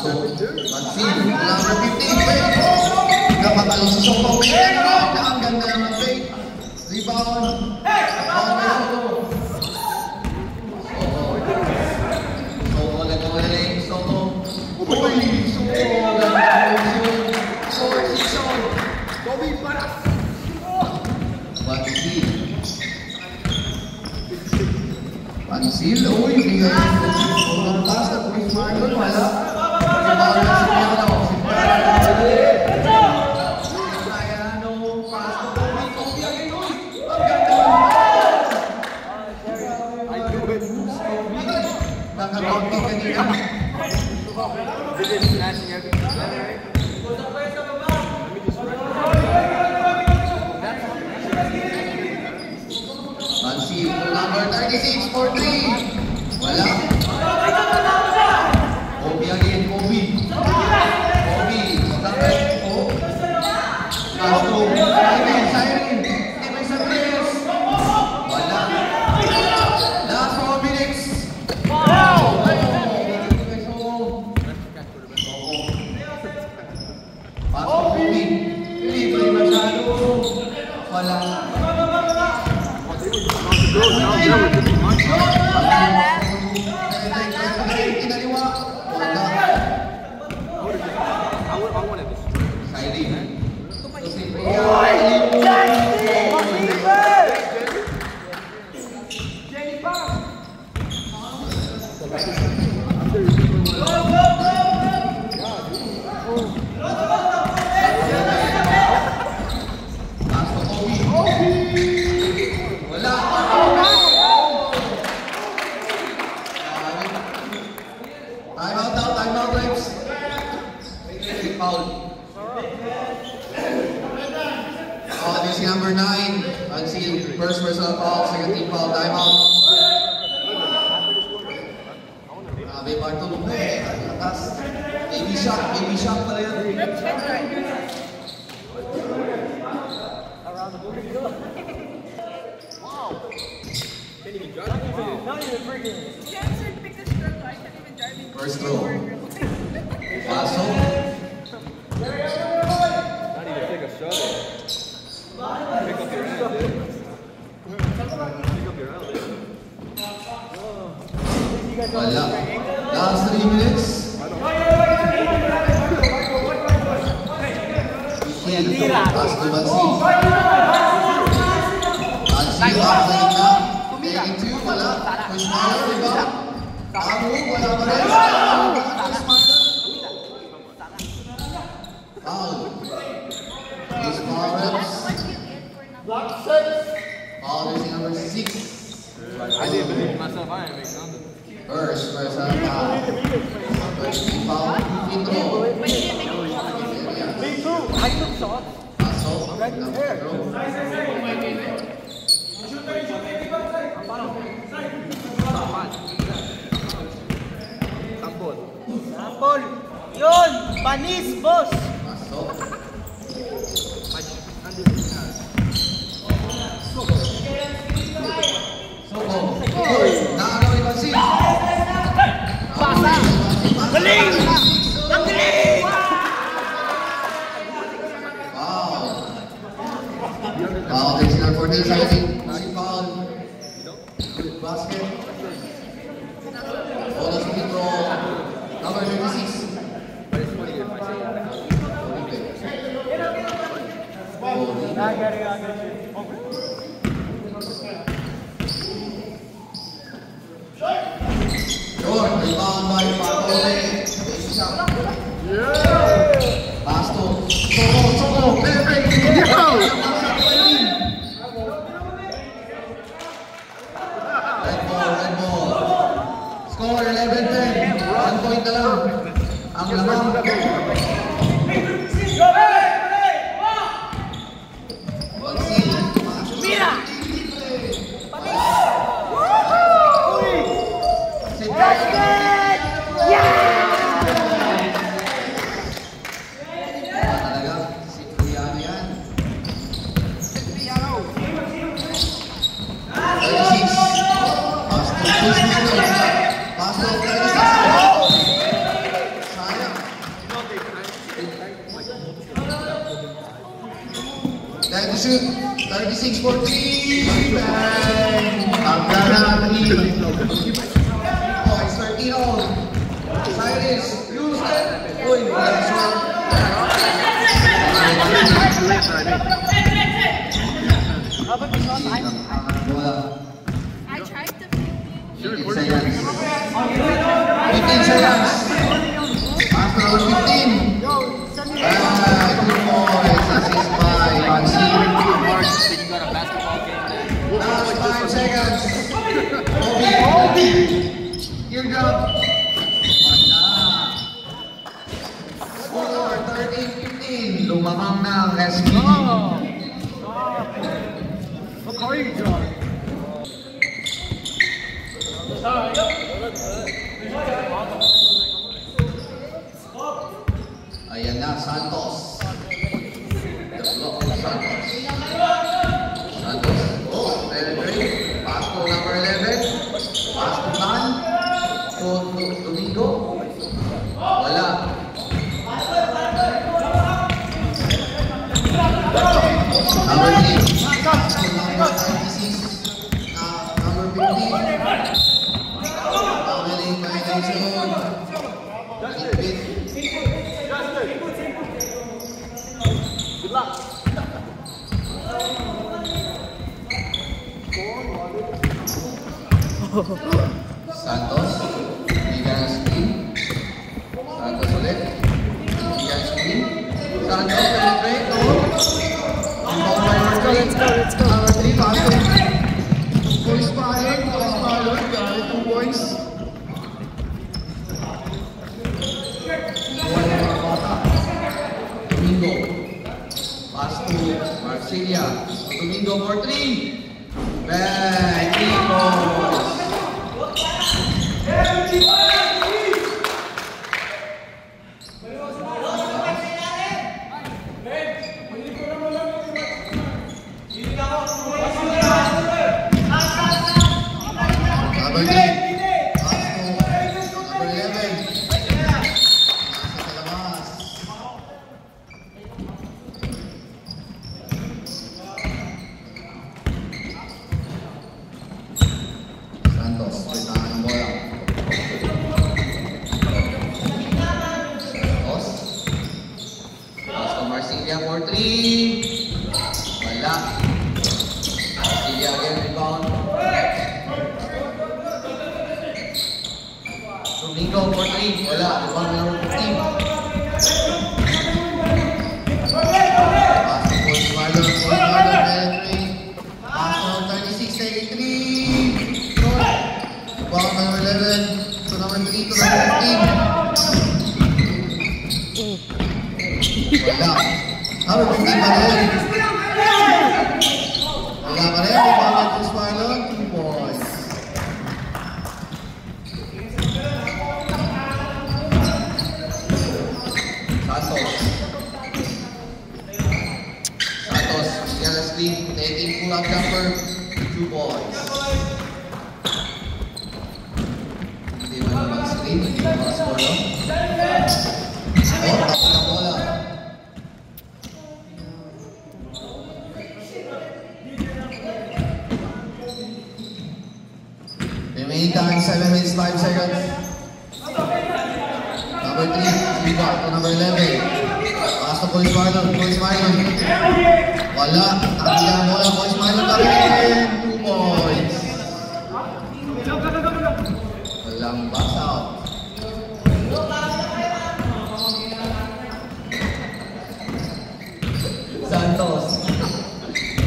Pasto. Mansil. Number 15. Kapatalo si Soto. Ang ganda naman fake. Rebound. Soto nagkawalay. Soto. Uy! Soto. Toby para. Pansil, uy, bigay ng pass at Chris Marlon, wala. Pagkabawa na si Piano. Sayano, pass to Toby, Toby again, uy! Ang ganda! Toby, nakakonti kanina. Pansil, number 36 for 3. Wala. Kobe again, Kobe. Kobe, number 4. Pasto, Siren. Tibay sa press. Wala. Last 4 minutes. Pasto, Kobe. Libre masyado. Wala. This is number 9. Unsealed. First personal foul, second team foul, timeout. Grabe, Bartolo mo eh. Atas. Baby shot pala yun. Wow. Can't even drive. Not even freaking. Jansen picked the stroke, I can't even drive it. First throw. Paso. Not even take a shot. Pick up your hand, dude. Pick up your hand, dude. Wala. Last 3 minutes. Pass to Bansi. Bansi, upside na. Taking 2, wala. Chris Marlon, rebound. Abu, wala pa rin. Chris Marlon. Foul. Chris Marlon. Foul is number 6. I didn't believe myself. I ain't make nothing. First foul. Foul. Intro. Me too. I took shots. Paso. Number 0. Tapol. Yun. Panis, boss. Paso. Soko. Nakagawa ni Bansi. Pasa. Galing. Ang galing. Wow. Wow, this is number 14, 17. Foul. Good basket. Bonus free throw. Number 26. But it's funny if I say that. Short, rebound by Patole. Pasto. Soko. Very good. Red ball. Score 11-10. 1 point na lang. Ang lamang. Mira. Basket! Yeah! Talaga, si Criano yan. 36. Pasto. Pasto. 36. Sayang. 36 for 3. Bang! Pagkana 3. Points 13 all. Cyrus, Houston. Uy, nice one. I tried to 15 seconds. 15 seconds. After 15. 2 points. Assist by Maxi. Last 5 seconds. Obi. Teardrop. Wala. Score 13-15. Lumamang na ang SB. Ayan na, Santos. The block of Santos. Santos. Oh, very great. Pass to number 11. Pass to Tan. To Domingo. Wala. Number 3. Pass to number 36. Number 15. Traveling by Nelson. Hit. Santos, bigyan ng screen. Santos ulit. Bigyan ng screen. Santos, penetrate. Let's go. 3 passes. Voice pilot. Got 2 points. Domingo. Pass to Marcilia. Domingo for 3. Bang! 3 points. Number 3. Pass to number 11. Nasa labas. Santos, bitahan ng bola. Santos. Pass to Marcilia for 3. Wala. Marcilia again, rebound. Domingo for 3. Wala. Rebound number 15. Pass to Coach Marlon. Penetrate. Pass to 36, taking 3. Rebound number 11 to number 3 to number 15. Wala. Number 15 pa rin. Wala pa rin. Rebound to Marlon. 2 points. Santos, carelessly taking pull-up jumper, 2 points. Hindi ba naman screen? Hindi ba score, no? Tapos ang bola. Remaining time, 7 minutes, 5 seconds. Number 3, rebound to number 11. Pass to Coach Marlon. Wala. Takila ang bola. Coach Marlon takin. 2 points. Walang pass out. Santos.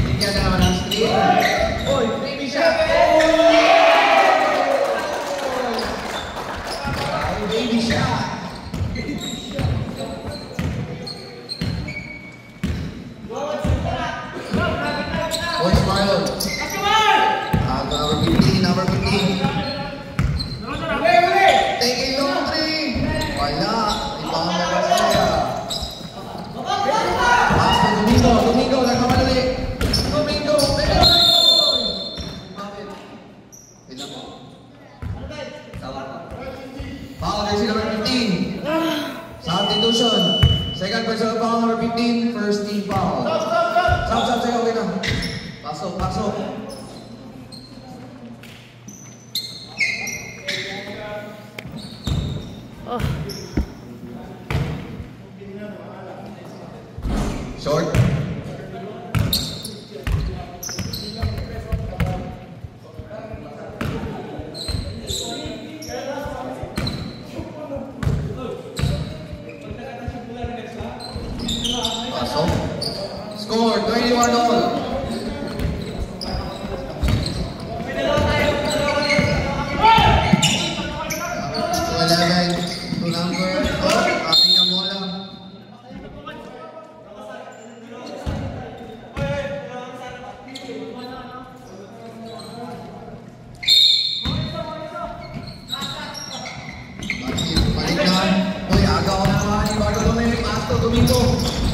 Bigyan na naman ng screen. Oy, baby shot. Baby shot. Coach Marlon. Number 15. Take a long 3. Wala. Rebound na Marcilia. Pass to Domingo. Nagmamadali. Domingo. Foul jersey number 15. Substitution. Second personal foul number 15. First team foul. Stop. Say okay na. Pass Pasok, pasok. Short. Pasok. Score, 21 all.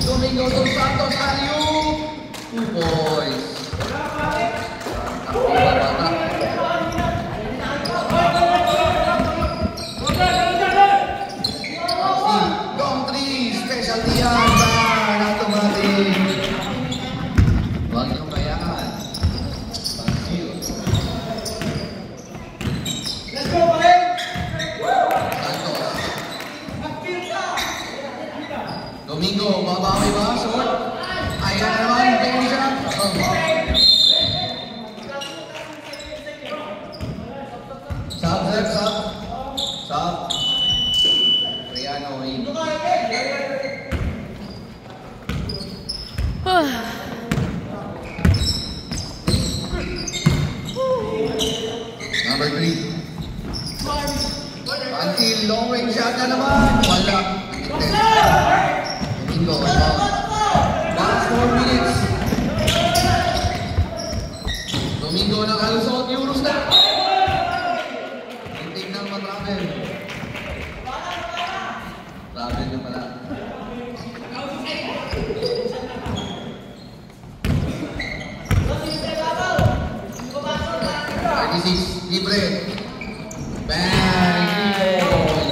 Domingo dos Santos, alley-oop! 2 points. Long 3, specialty yan. Automatic. Huwag niyong kayaan. Let's go, Balik! Santos. Domingo, babawi ba? Short. Ayan na naman, hindi siya. Stop, stop, stop. Stop. Riano, in. Number 3. Until long range shot na naman. Wala. Domingo, last 4 minutes. Domingo ng alusot, Euros na. Hinting ng matravel. Travel na pala. Libre. Bang!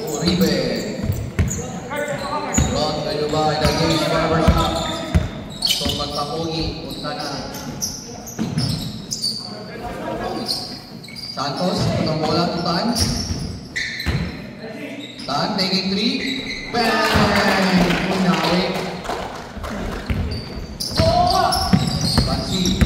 Uribe. Ron Galubay, nag-use barbershop. So, magpapogi. Punta na. Santos, itong bola to Tan. Tan, taking 3. Bang! Unawi. Pansi.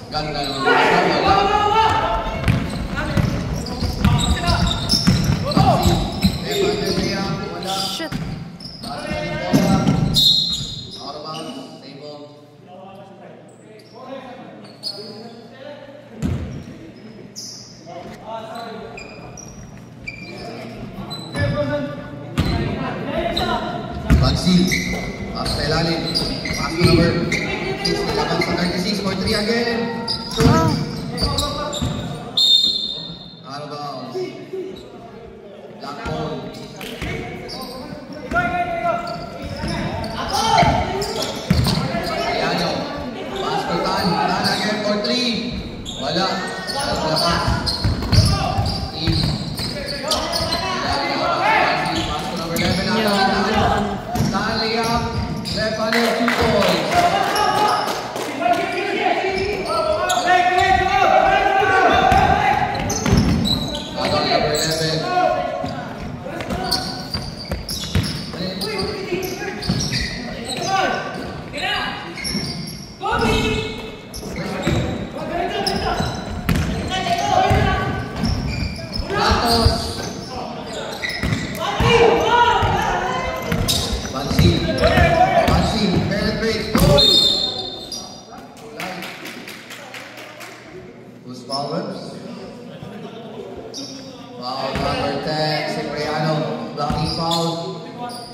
Ganda naman. Shit. Out of bounds. Table. Bansi. Pass sa ilalim. Pass number 6. Nilabang sa 36 for 3 again. Out of bounds. Black ball. Ayano. Pass to Tan. Tan again for 3. Wala. Naglapas. Steve. Pass to number 11. Tan layup. Left hand 2 points. Foul number 10, Cipriano, blocking foul,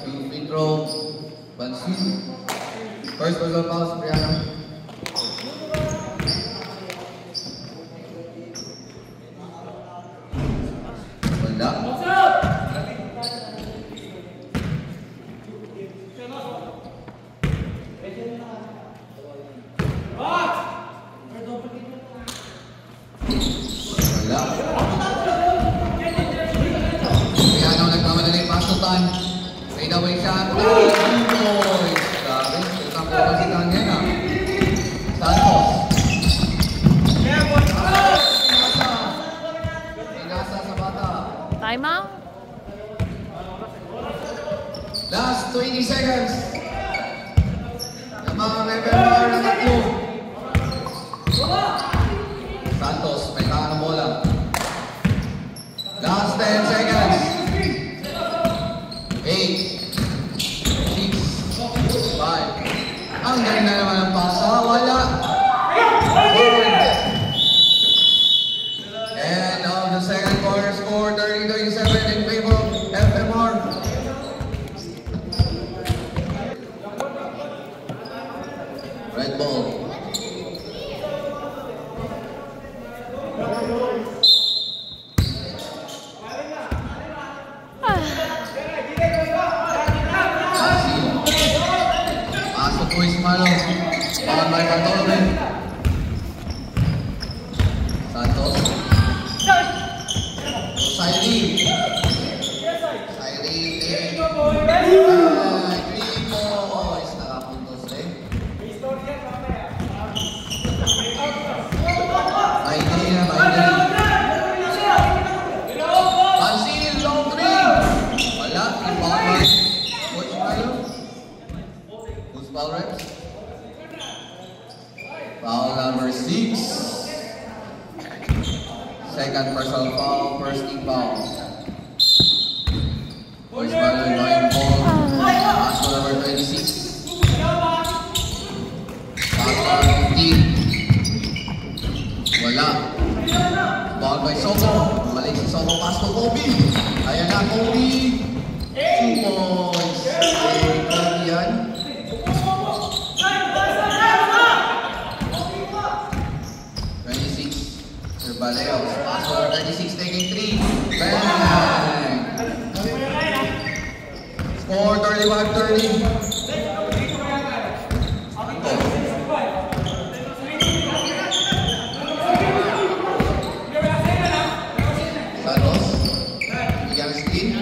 2 free throw, Bansi. First personal foul, Cipriano. Ang galing na naman ang pasa. Wala. And of the second quarter score, 30-37 in favor of FMR. Red ball. Pasok po Ismalo. Bawal by Bartolome. Santos. Sairi. Sairi. 3 points. Nakapuntos eh. Maigay na, maigay. Pansin, long 3. Wala. Foul. Coach Mario. Who's foul reps? Foul number 6. Second personal foul, first team foul. Coach Mario going ball. Pass to number 26. Pass to 15. Wala. Ball by Soko. Malik si Soko. Pass to Kobe. Ayan na Kobe. 2 points. Kobe yan. 26. Baleos. Pass to 36. Taking 3. Bang! Score 35-30. Santos. Bigyan screen.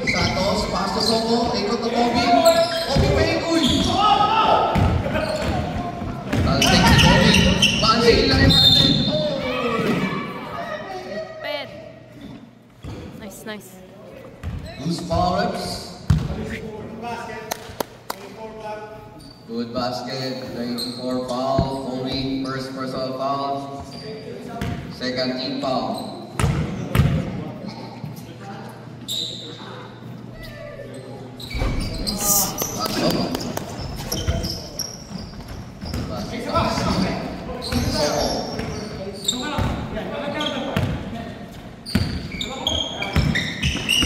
Santos. Pass to Soko. Ikot to Kobe. Kobe Payne. Uy! Talsik si Kobe. Pansin lang yung pansin. Pet. Nice, nice. Who's foul reps? Good basket. 24 foul. Kobe, first personal foul. Second team foul. Soko.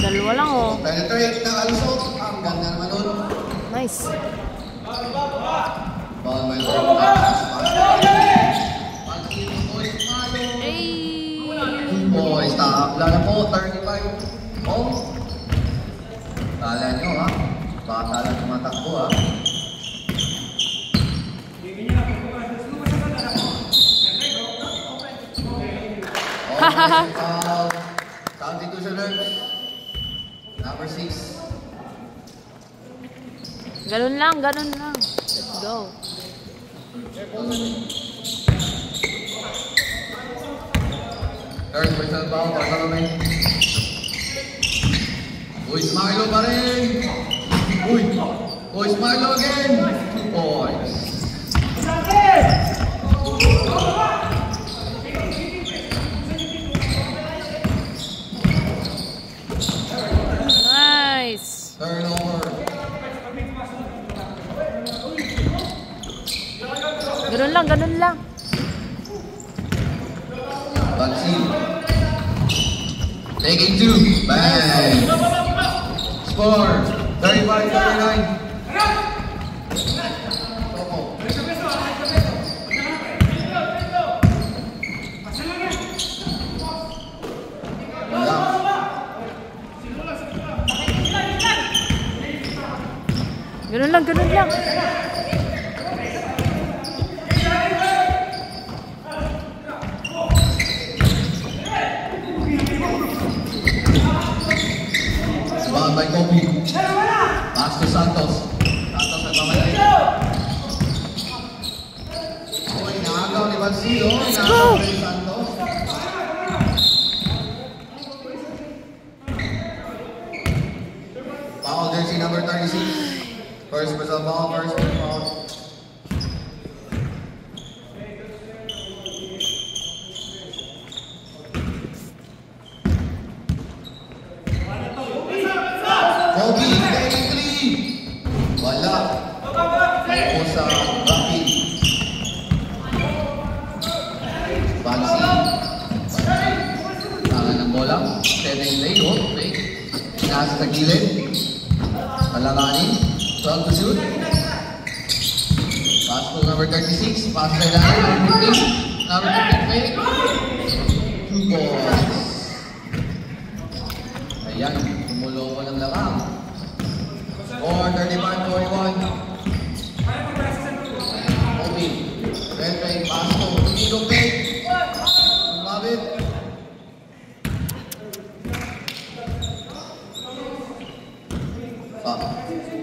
Dalawa lang oh. Penetrate na alusot. Ang ganda naman nun. Nice. Ball by Lord. Hey! 2 boys. Taabla na po. 35. Oh. Tala nyo ha. Bata lang tumatakbo ha. Oh, substitutioners. Number 6. Ganun lang, ganun lang. Let's go. Third personal foul, Bartolome. Uy, Smilo pa rin. Uy, Smilo again. 2 points. Nice. Turnover. Ganun lang, ganun lang. Bansi. Taking 2. Bang. Score. 35-39. Ganun lang, ganun lang. Ball by Kobe. Pass to Santos. Santos nagmamadali. Uy, nakagaw ni Bansido. Nakagaw ni Santos. Foul jersey number 36. First personal foul, first team foul. Kobe, taking 3. O sa Rapid. Bansi. Tangan ng bola. Pwede yung lane. Okay. Inaasa sa gilid. Palanganin. 12 to shoot. Pass to number 36. Pass sa ilalim. Number 15. Number 15 fake. 2 balls. Ayan. Tumulo ko ng lakang. Score 35-41. Obi. Red fake. Pass to Inigo fake. Sumabit.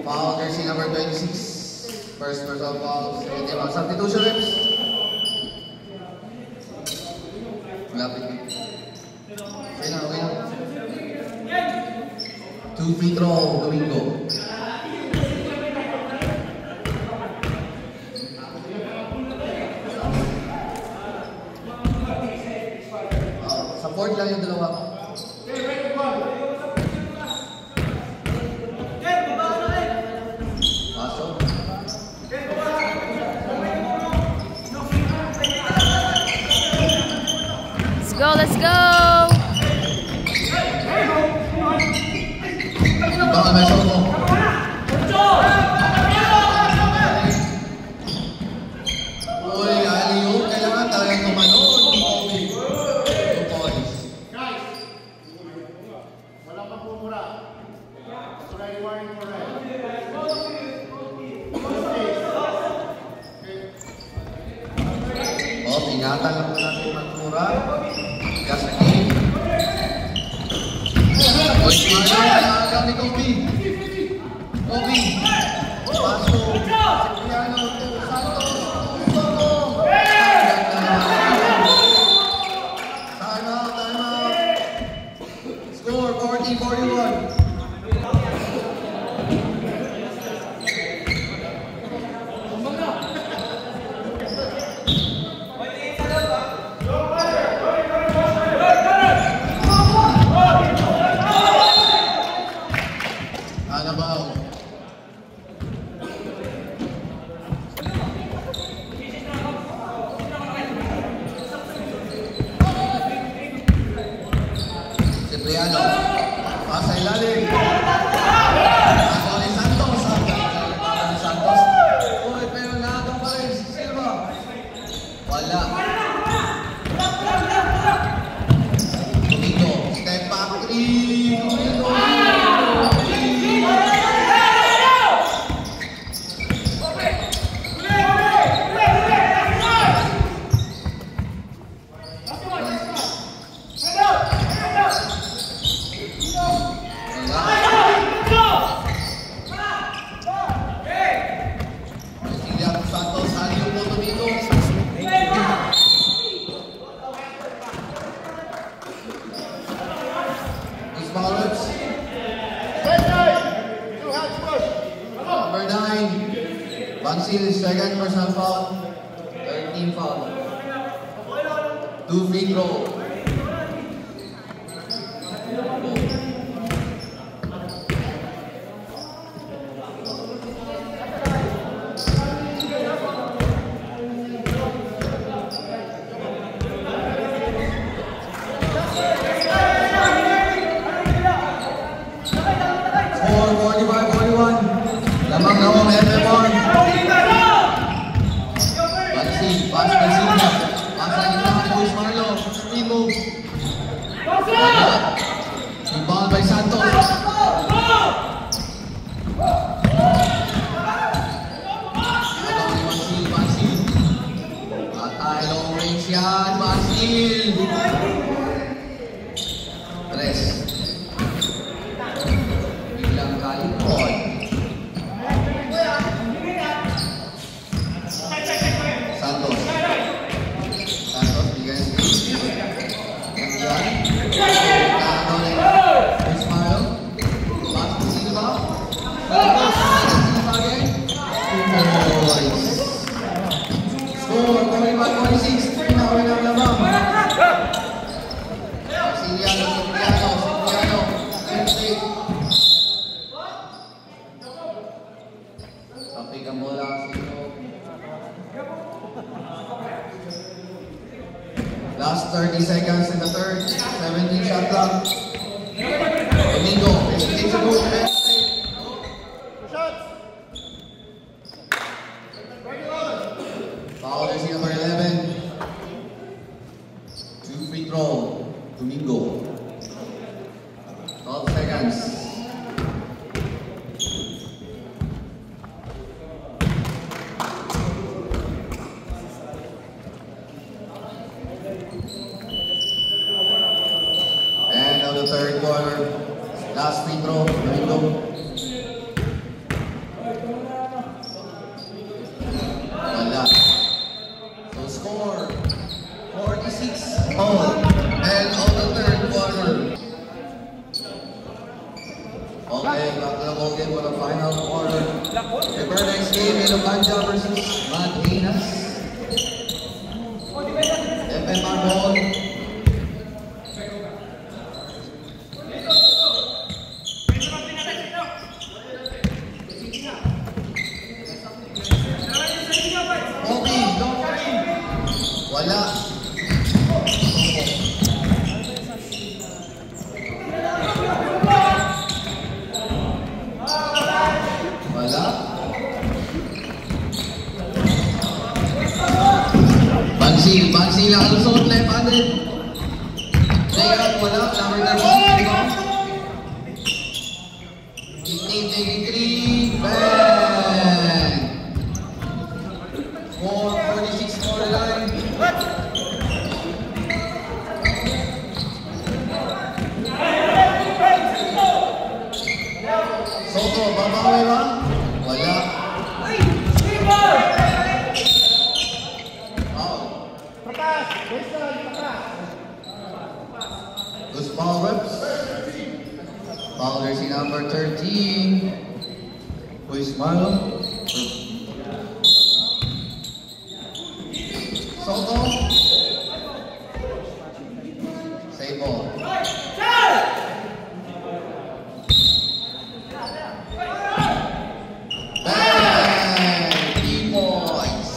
Foul jersey number 26. First personal foul. Second team of substitution reps. Lapit. Okay na, okay na. 2 free throw, Domingo. Support lang yung dalawa. Let's go! Baka may shot mo. Uy, aliyo. Kailangan talagang tumanon. Obi. 2 points. Guys, wala pang pumura. Try wiring for red. Ingatan lang po natin magmura. Gas again. Boy, maagang ni Kobe. Kobe. Paso. Cipriano to Santos. Soto. Time out, time out. Score 40-41. Cipriano, pasa ilalim. Paso ni Santos. Santos. Uy, pero nakatong pa rin si Silva. Wala. Domingo, step back 3. Domingo. Number 9, Bansil, second personal foul, third team foul. 2 free throw. Score 45-41. Lamang na ang everyone. Bansil, pass to Silva. Pass na kita ni Luis Marlo. Timo. Last 30 seconds in the third. 17 shot clock. Domingo takes a move. Shots. Foul jersey number 11. 2 free throw. Domingo. 12 seconds. End of the third quarter. Last free throw. Domingo. Wala. So score 46 all. End of the third quarter. Okay, back to the ball game for the final quarter. Remember next game in Luganja versus Madrinas. FMR ball. Wala. Wala. Bansi lang ang suot, left-handed. Layup, wala. Number 13. 18-23. Bang! 4:46 scoreline. Soto, babawi ba? Wala. Patas. Baseline. Patas. Those foul reps. Foul jersey number 13. Who is Marlon? Soto. Save ball. Bang! 3 points.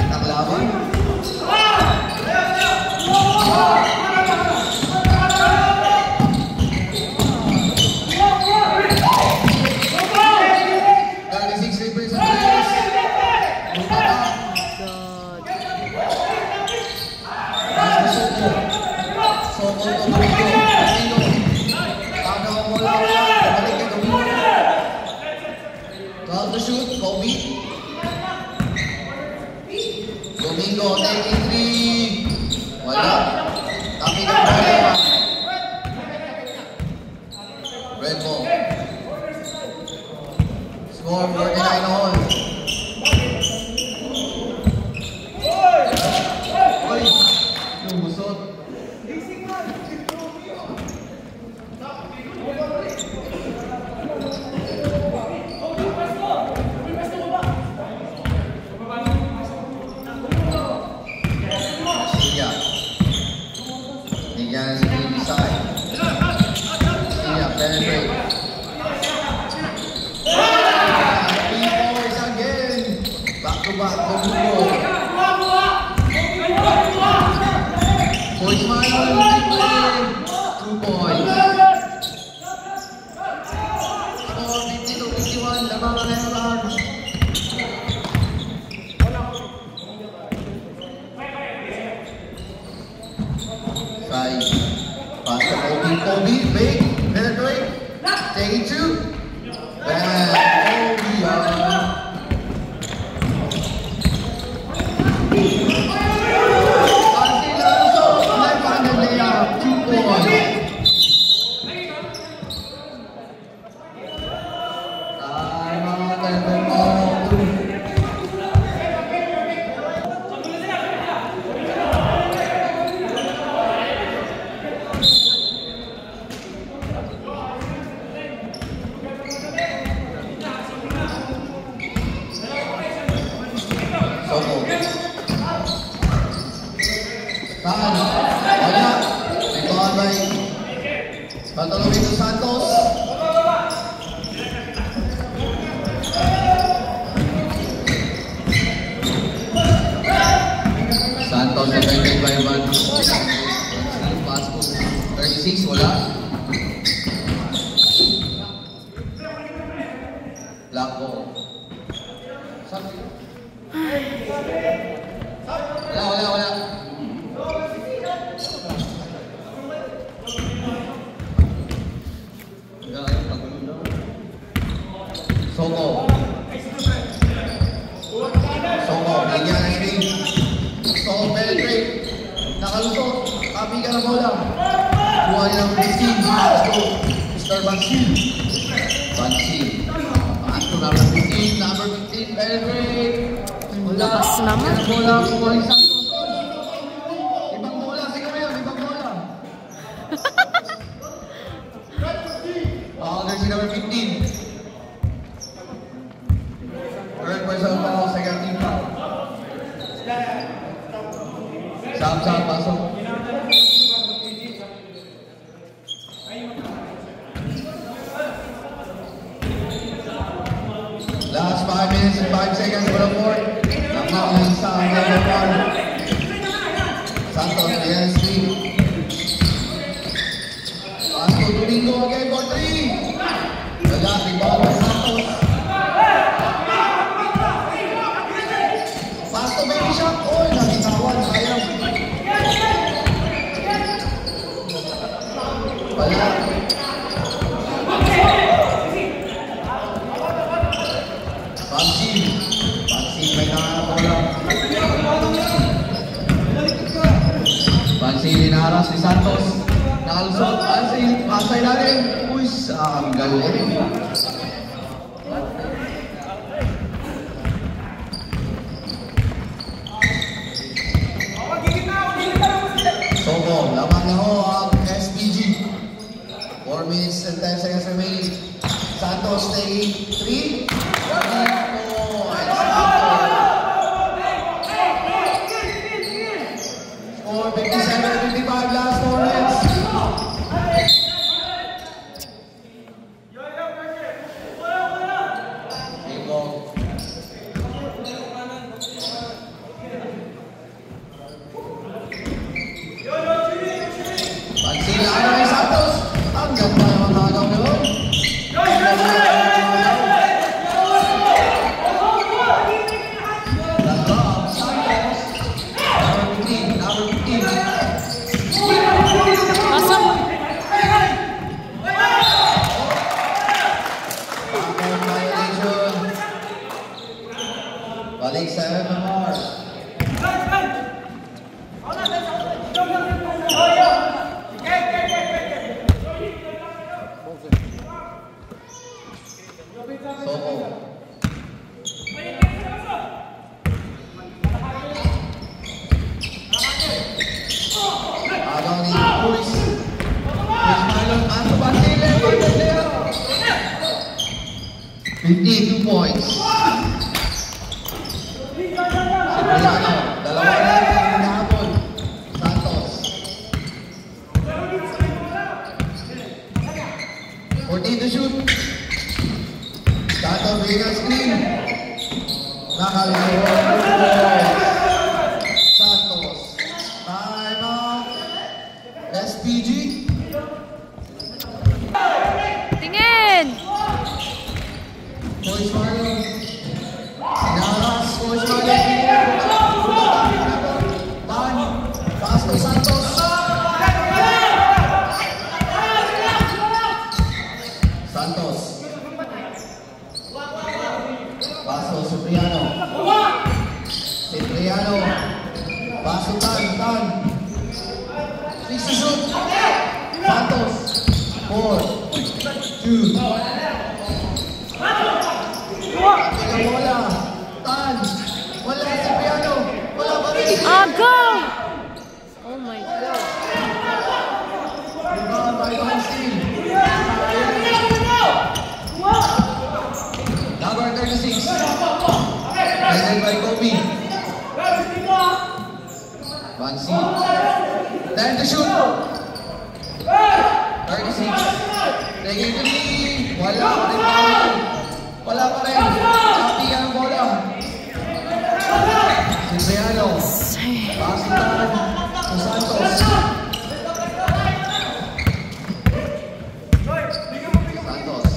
Naglaban. To shoot, Kobe. Domingo taking 3. Wala. Tapi ka bola. Red ball. Score 49 all. Oy, yung busot. Again, the baby side. Penetrate. 3 points again. Back to back, Domingo. Points Marlon, 2 points. Score 52-51, lamang ang NLR. Pass to Kobe, big, penetrate, taking 2. Bang, Kobe, left-handed layup, 2 points. Tahan. Wala. Ikaw by Bartolomeo Santos. Santos defended by Van. Pass to 36, wala. Black ball. Wala. Soko, bigyan ng screen. Soko, penetrate. Nakalusot. Kapi ka na bola. Buha niya ng 15. Pass to Mr. Bansil. Pass to number 15. Number 15, penetrate. Wala. Lakas naman. Bola, kuha ni Santos. Ibang bola. Sige mo yun, ibang bola. There's si number 15. Third personal foul, second team foul. Sam, pasok. Last 5 minutes and 5 seconds for the fourth. Nakakuha sa number 1. Santos, behind screen. Pass to Domingo again for 3. Wala, rebound by Santos. Pass to baby shot. Oh, nakitawan. Sayang. Wala. Pansin may nakakabola. Pansin inaras ni Santos. Nakalusot. Pansin, pasay natin. Uy, ang galing. Soko, lamang na ho ang SPG. 4 minutes and 10 seconds remaining. Santos taking 3. Score 57-55, last 4 minutes. Balik 7 Mars. Soko. Abang ni Luis. Marlon Anto Basile. 52 points. Dalawa na ang hinahapon. Santos. 14 to shoot. Santos bigyan ng screen. Nakalawag. Santos. Time out. SPG. Tingin! Coach Marlon. Sinaras. Coach Marlon. Pass to Santos. Santos. Pass to Cipriano. Pass to Tan. 6 to shoot. Santos. 4, 2. Tiga bola. Tan. Wala Cipriano. Wala pa rin. Go! Oh my God. Rebound by Bansil. Number 36. Headed by Kobe. Bansil. 10 to shoot. 36. Taking 3. Wala pa rin. Kapi ang bola. Cipriano. Basitan sa Santos. Santos.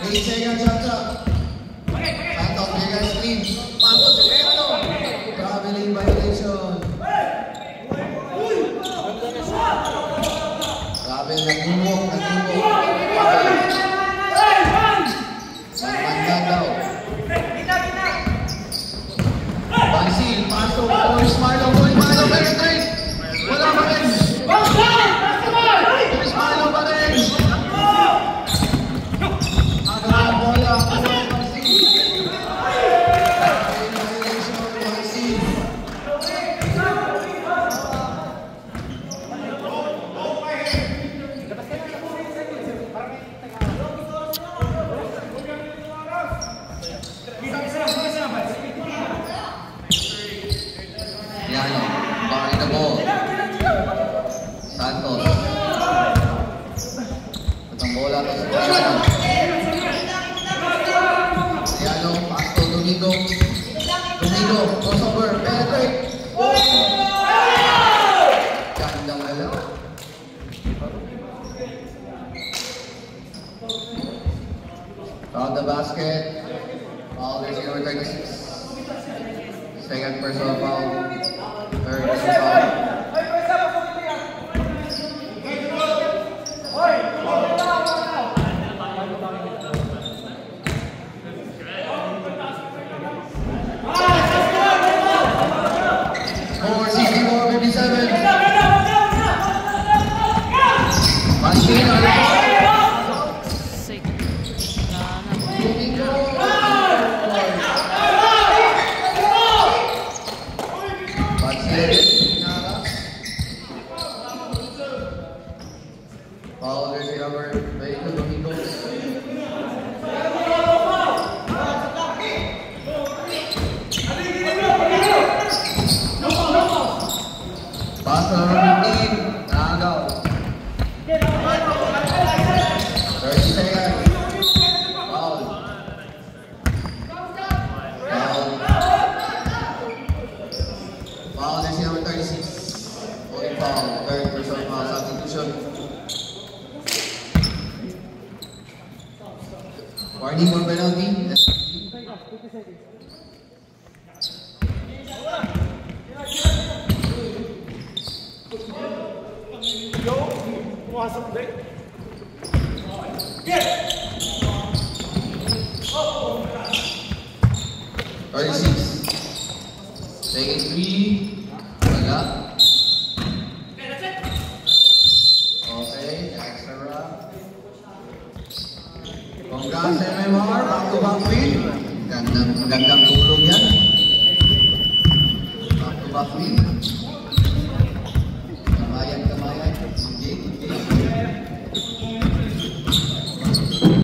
8 seconds shot clock. Santos, bigay screen. Pasok Cipriano. Traveling violation. Travel, nag-moonwalk. Magmanda daw. Basil, pasok. Boris Marlo, penetrate. Wala pa rin. Boris Marlo pa rin. Aga, bola. Basil. Basil. Yan, bari the ball. Santos. Itong bola to sa Cipriano. Cipriano, pass to Domingo. Domingo, crossover, penetrate. Gandang alaw. Found the basket. Foul is number 36. Second personal foul. Third personal foul. Score 64-57. Basil, Sick. Domingo. Foul jersey number 22, Domingo. Pass to number 15, Nagaw. 30 seconds. Foul. Foul jersey number 36. Holding foul. Third personal foul substitution. Warning for penalty. Taking 3. Wala. Okay, extra wrap. Congrats MMR, back-to-back win. Gandang tulong yan. Back-to-back win.